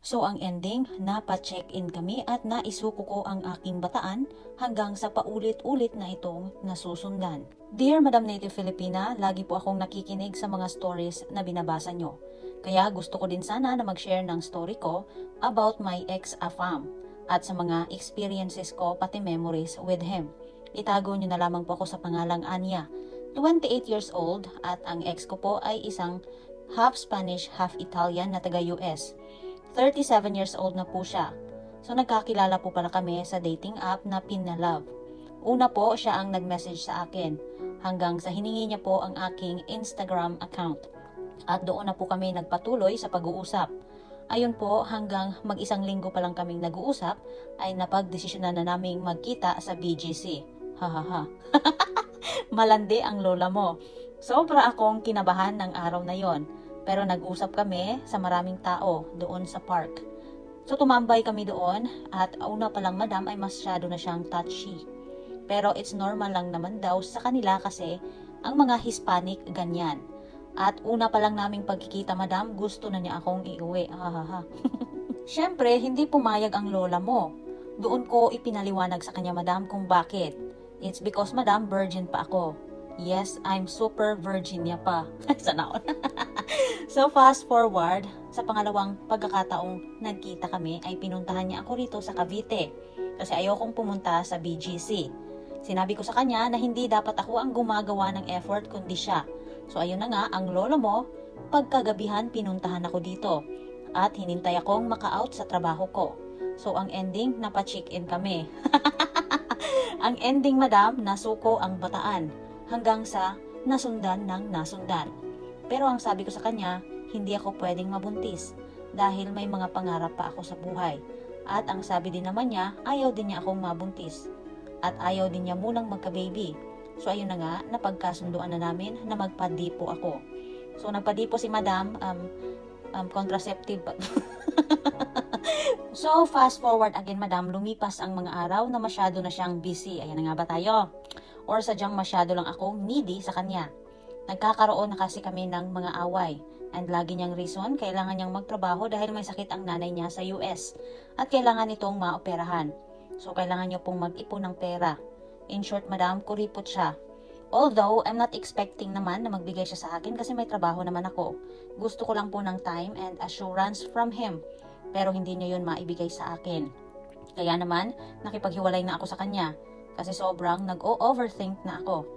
So ang ending, napa-check-in kami at naisuko ko ang aking bataan hanggang sa paulit-ulit na itong nasusundan. Dear Madam Native Filipina, lagi po akong nakikinig sa mga stories na binabasa nyo. Kaya gusto ko din sana na mag-share ng story ko about my ex-AFAM at sa mga experiences ko pati memories with him. Itago nyo na lamang po ako sa pangalang Anya. 28 years old at ang ex ko po ay isang half Spanish, half Italian na taga-US. 37 years old na po siya. So nagkakilala po pala kami sa dating app na Pinalove. Una po siya ang nag-message sa akin hanggang sa hiningi niya po ang aking Instagram account. At doon na po kami nagpatuloy sa pag-uusap. Ayun po, hanggang mag-isang linggo pa lang kaming nag-uusap ay napagdesisyonan na naming magkita sa BGC. Hahaha. Malandi ang lola mo. Sobra akong kinabahan ng araw na yon. Pero nag-usap kami sa maraming tao doon sa park. So tumambay kami doon at una pa lang madam ay masyado na siyang touchy. Pero it's normal lang naman daw sa kanila kasi ang mga Hispanic ganyan. At una pa lang naming pagkikita madam, gusto na niya akong iuwi. Siyempre, hindi pumayag ang lola mo. Doon ko ipinaliwanag sa kanya madam kung bakit. It's because madam, virgin pa ako. Yes, I'm super virgin niya pa. Sana all. So fast forward, sa pangalawang pagkakataong nagkita kami ay pinuntahan niya ako rito sa Cavite kasi ayokong pumunta sa BGC. Sinabi ko sa kanya na hindi dapat ako ang gumagawa ng effort kundi siya. So ayun na nga, ang lolo mo, pagkagabihan pinuntahan ako dito at hinintay akong maka-out sa trabaho ko. So ang ending, napa-check-in kami. Ang ending madam, nasuko ang bataan hanggang sa nasundan ng nasundan. Pero ang sabi ko sa kanya, hindi ako pwedeng mabuntis dahil may mga pangarap pa ako sa buhay. At ang sabi din naman niya, ayaw din niya akong mabuntis. At ayaw din niya munang magka-baby. So ayun na nga, napagkasunduan na namin na magpadipo ako. So nagpadipo si madam, contraceptive. So fast forward again madam, lumipas ang mga araw na masyado na siyang busy. Ayan na nga ba tayo? Or sadyang masyado lang akong needy sa kanya. Nagkakaroon na kasi kami ng mga away. And lagi niyang reason, kailangan niyang magtrabaho dahil may sakit ang nanay niya sa US. At kailangan itong maoperahan. So kailangan niyo pong mag-ipon ng pera. In short, madam, kuripot siya. Although, I'm not expecting naman na magbigay siya sa akin kasi may trabaho naman ako. Gusto ko lang po ng time and assurance from him. Pero hindi niya yun maibigay sa akin. Kaya naman, nakipaghiwalay na ako sa kanya. Kasi sobrang nag-o-overthink na ako.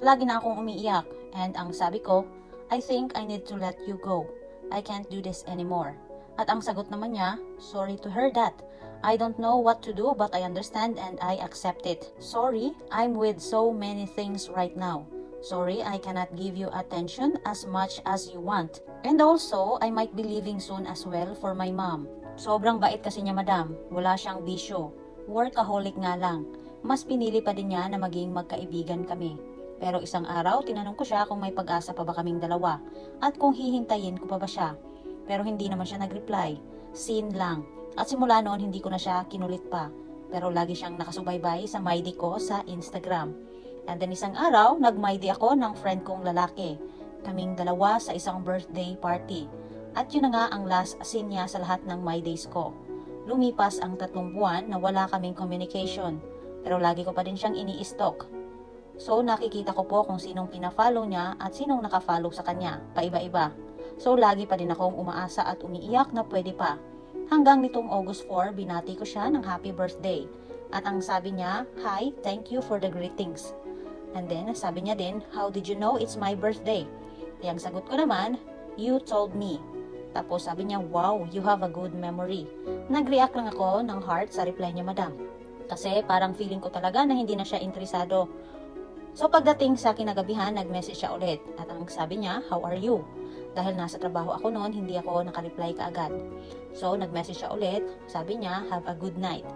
Lagi na akong umiiyak. And ang sabi ko, I think I need to let you go. I can't do this anymore. At ang sagot naman niya, sorry to hear that. I don't know what to do but I understand and I accept it. Sorry, I'm with so many things right now. Sorry, I cannot give you attention as much as you want. And also, I might be leaving soon as well for my mom. Sobrang bait kasi niya madam. Wala siyang bisyo. Workaholic nga lang. Mas pinili pa din niya na maging magkaibigan kami. Pero isang araw, tinanong ko siya kung may pag-asa pa ba kaming dalawa at kung hihintayin ko pa ba siya. Pero hindi naman siya nag-reply. Seen lang. At simula noon, hindi ko na siya kinulit pa. Pero lagi siyang nakasubaybay sa MyD ko sa Instagram. And then isang araw, nag-MyD ako ng friend kong lalaki. Kaming dalawa sa isang birthday party. At yun na nga ang last scene niya sa lahat ng MyDays ko. Lumipas ang 3 buwan na wala kaming communication. Pero lagi ko pa din siyang ini-stalk. So nakikita ko po kung sinong pina-follow niya at sinong naka-follow sa kanya, paiba-iba. So lagi pa din akong umaasa at umiiyak na pwede pa. Hanggang nitong August 4, binati ko siya ng happy birthday. At ang sabi niya, hi, thank you for the greetings. And then sabi niya din, how did you know it's my birthday? Ang sagot ko naman, you told me. Tapos sabi niya, wow, you have a good memory. Nag-react lang ako ng heart sa reply niya madam. Kasi parang feeling ko talaga na hindi na siya interesado. So pagdating sa kinagabihan, nag-message siya ulit. At ang sabi niya, how are you? Dahil nasa trabaho ako noon, hindi ako nakareply kaagad. So nag-message siya ulit. Sabi niya, have a good night.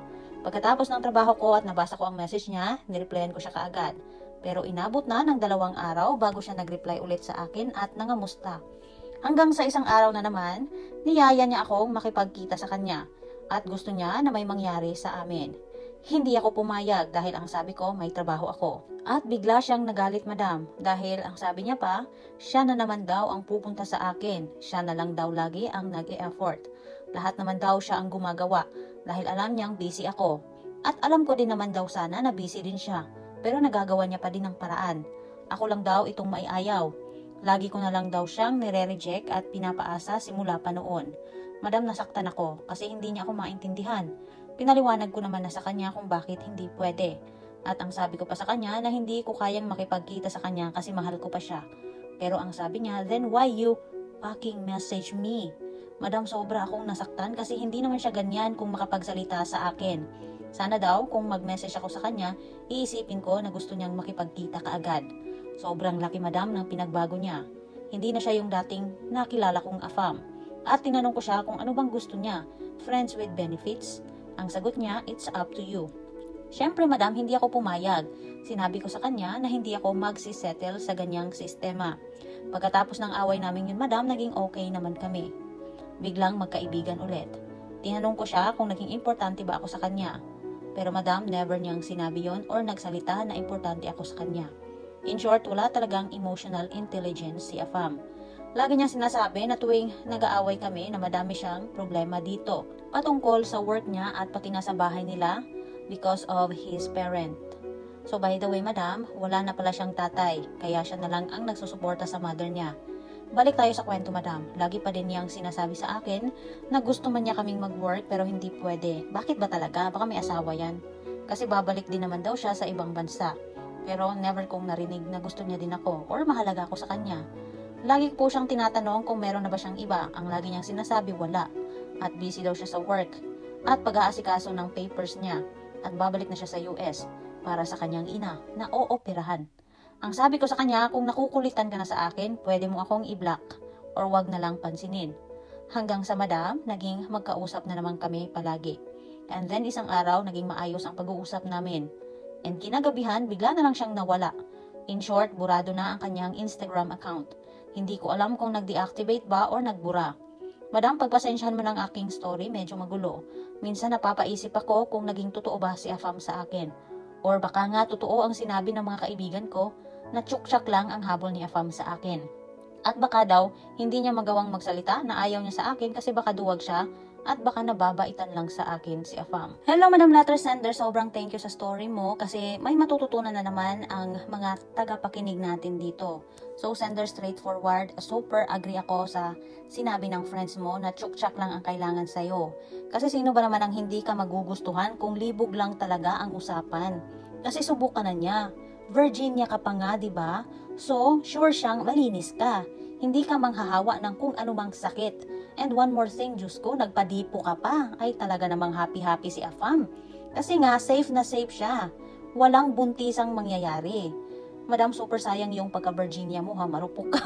Pagkatapos ng trabaho ko at nabasa ko ang message niya, nireplyan ko siya kaagad. Pero inabot na ng 2 araw bago siya nag-reply ulit sa akin at nangamusta. Hanggang sa isang araw na naman, niyaya niya akong makipagkita sa kanya. At gusto niya na may mangyari sa amin. Hindi ako pumayag dahil ang sabi ko may trabaho ako. At bigla siyang nagalit madam dahil ang sabi niya pa, siya na naman daw ang pupunta sa akin. Siya na lang daw lagi ang nag-e-effort. Lahat naman daw siya ang gumagawa dahil alam niyang busy ako. At alam ko din naman daw sana na busy din siya, pero nagagawa niya pa din ng paraan. Ako lang daw itong maiayaw. Lagi ko na lang daw siyang nire-reject at pinapaasa simula pa noon. Madam, nasaktan ako kasi hindi niya ako maintindihan. Pinaliwanag ko naman na sa kanya kung bakit hindi pwede. At ang sabi ko pa sa kanya na hindi ko kayang makipagkita sa kanya kasi mahal ko pa siya. Pero ang sabi niya, then why you fucking message me? Madam, sobra akong nasaktan kasi hindi naman siya ganyan kung makapagsalita sa akin. Sana daw kung mag-message ako sa kanya, iisipin ko na gusto niyang makipagkita kaagad. Sobrang laki madam ng pinagbago niya. Hindi na siya yung dating nakilala kong afam. At tinanong ko siya kung ano bang gusto niya, friends with benefits? Ang sagot niya, it's up to you. Siyempre madam, hindi ako pumayag. Sinabi ko sa kanya na hindi ako magsisettle sa ganyang sistema. Pagkatapos ng away namin yun madam, naging okay naman kami. Biglang magkaibigan ulit. Tinanong ko siya kung naging importante ba ako sa kanya. Pero madam, never niyang sinabi yon or nagsalita na importante ako sa kanya. In short, wala talagang emotional intelligence si Afam. Lagi niya sinasabi na tuwing nag-aaway kami na madami siyang problema dito. Patungkol sa work niya at pati nga sa bahay nila because of his parent. So by the way madam, wala na pala siyang tatay, kaya siya na lang ang nagsusuporta sa mother niya. Balik tayo sa kwento madam, lagi pa din niyang sinasabi sa akin na gusto man niya kaming mag-work pero hindi pwede. Bakit ba talaga? Baka may asawa yan. Kasi babalik din naman daw siya sa ibang bansa. Pero never kong narinig na gusto niya din ako or mahalaga ako sa kanya. Lagi po siyang tinatanong kung meron na ba siyang iba. Ang lagi niyang sinasabi, wala. At busy daw siya sa work. At pag-aasikaso ng papers niya. At babalik na siya sa US para sa kanyang ina na ooperahan. Ang sabi ko sa kanya, kung nakukulitan ka na sa akin, pwede mo akong i-block or wag na lang pansinin. Hanggang sa madam, naging magkausap na naman kami palagi. And then isang araw, naging maayos ang pag-uusap namin. And kinagabihan, bigla na lang siyang nawala. In short, burado na ang kanyang Instagram account. Hindi ko alam kung nag-deactivate ba or nagbura. Madam, pagpasensyahan mo ng aking story, medyo magulo. Minsan napapaisip ako kung naging totoo ba si Afam sa akin. Or baka nga totoo ang sinabi ng mga kaibigan ko na tsuktsak lang ang habol ni Afam sa akin. At baka daw, hindi niya magawang magsalita na ayaw niya sa akin kasi baka duwag siya at baka nababaitan lang sa akin si Afam. Hello Madam Letter Sender, sobrang thank you sa story mo kasi may matututunan na naman ang mga tagapakinig natin dito. So sender, straightforward, super agree ako sa sinabi ng friends mo na tsuktsak lang ang kailangan sa'yo. Kasi sino ba naman ang hindi ka magugustuhan kung libog lang talaga ang usapan? Kasi subukan na niya. Virginia ka pa nga, diba? So, sure siyang malinis ka. Hindi ka manghahawa ng kung anumang sakit. And one more thing, Diyos ko, nagpadipo ka pa. Ay talaga namang happy-happy si Afam. Kasi nga, safe na safe siya. Walang buntisang mangyayari. Madam, super sayang yung pagka-Virginia mo ha, marupok ka.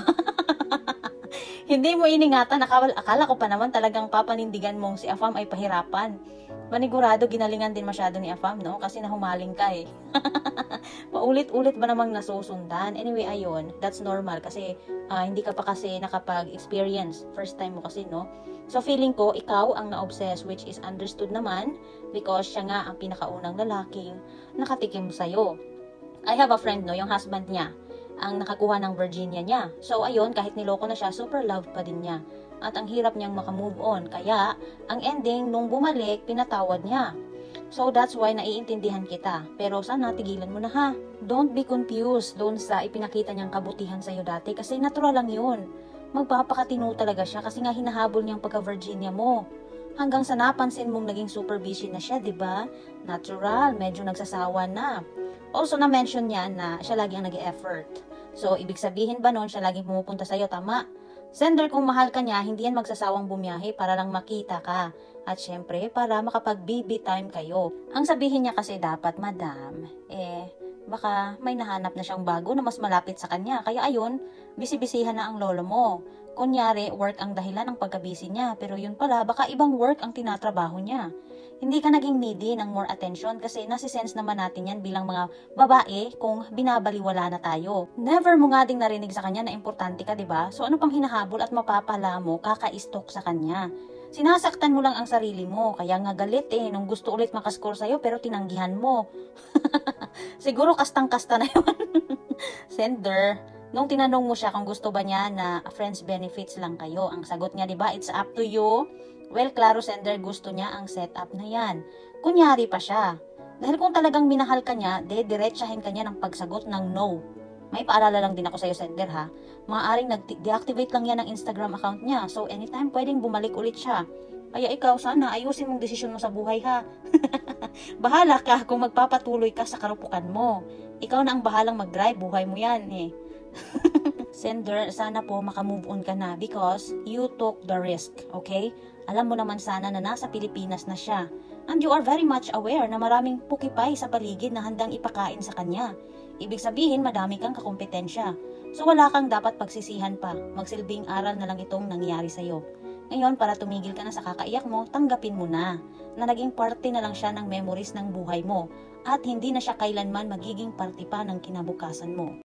Hindi mo iningatan, akala ko pa naman talagang papanindigan mong si Afam ay pahirapan. Manigurado, ginalingan din masyado ni Afam, no? Kasi nahumaling ka eh. Paulit-ulit ba namang nasusundan? Anyway, ayun, that's normal kasi hindi ka pa kasi nakapag-experience. First time mo kasi, no? So, feeling ko, ikaw ang na-obsess, which is understood naman because siya nga ang pinakaunang lalaking nakatikim sa'yo. I have a friend, no, yung husband niya, ang nakakuha ng Virginia niya. So, ayun, kahit niloko na siya, super love pa din niya. At ang hirap niyang makamove on. Kaya, ang ending, nung bumalik, pinatawad niya. So, that's why naiintindihan kita. Pero sana, tigilan mo na ha. Don't be confused doon sa ipinakita niyang kabutihan sa'yo dati kasi natural lang yun. Magpapakatino talaga siya kasi nga hinahabol niyang pagka-Virginia mo. Hanggang sa napansin mong naging super busy na siya, di ba? Natural, medyo nagsasawa na. Also, na-mention niya na siya lagi ang nag-e-effort. So, ibig sabihin ba noon siya laging pumupunta sa'yo? Tama. Sender, kung mahal ka niya, hindi yan magsasawang bumiyahe para lang makita ka. At syempre, para makapag-BB time kayo. Ang sabihin niya kasi dapat, madam, baka may nahanap na siyang bago na mas malapit sa kanya. Kaya ayun, bisi-bisihan na ang lolo mo. Kunyari, work ang dahilan ng pagka-busy niya. Pero yun pala, baka ibang work ang tinatrabaho niya. Hindi ka naging needy ng more attention kasi nasisense naman natin yan bilang mga babae kung binabaliwala na tayo. Never mo nga ding narinig sa kanya na importante ka, diba? So ano pang hinahabol at mapapala mo kaka-stalk sa kanya? Sinasaktan mo lang ang sarili mo, kaya nga galit nung gusto ulit makascore sa'yo pero tinanggihan mo. Siguro kastang-kasta na yun. Sender, nung tinanong mo siya kung gusto ba niya na friends benefits lang kayo, ang sagot niya, diba, it's up to you. Well, klaro sender, gusto niya ang setup na yan. Kunyari pa siya. Dahil kung talagang minahal ka niya, diretsahin ka niya ng pagsagot ng no. May paalala lang din ako sa'yo, sender, ha. Maaaring nag-deactivate lang yan ang Instagram account niya. So, anytime pwedeng bumalik ulit siya. Kaya ikaw, sana ayusin mong desisyon mo sa buhay, ha. Bahala ka kung magpapatuloy ka sa karupukan mo. Ikaw na ang bahalang mag-drive, buhay mo yan, eh. Sender, sana po makamove on ka na because you took the risk, okay? Alam mo naman sana na nasa Pilipinas na siya. And you are very much aware na maraming pukipay sa paligid na handang ipakain sa kanya. Ibig sabihin, madami kang kakompetensya. So wala kang dapat pagsisihan pa. Magsilbing aral na lang itong nangyari sa'yo. Ngayon, para tumigil ka na sa kakaiyak mo, tanggapin mo na naging parte na lang siya ng memories ng buhay mo at hindi na siya kailanman magiging parte pa ng kinabukasan mo.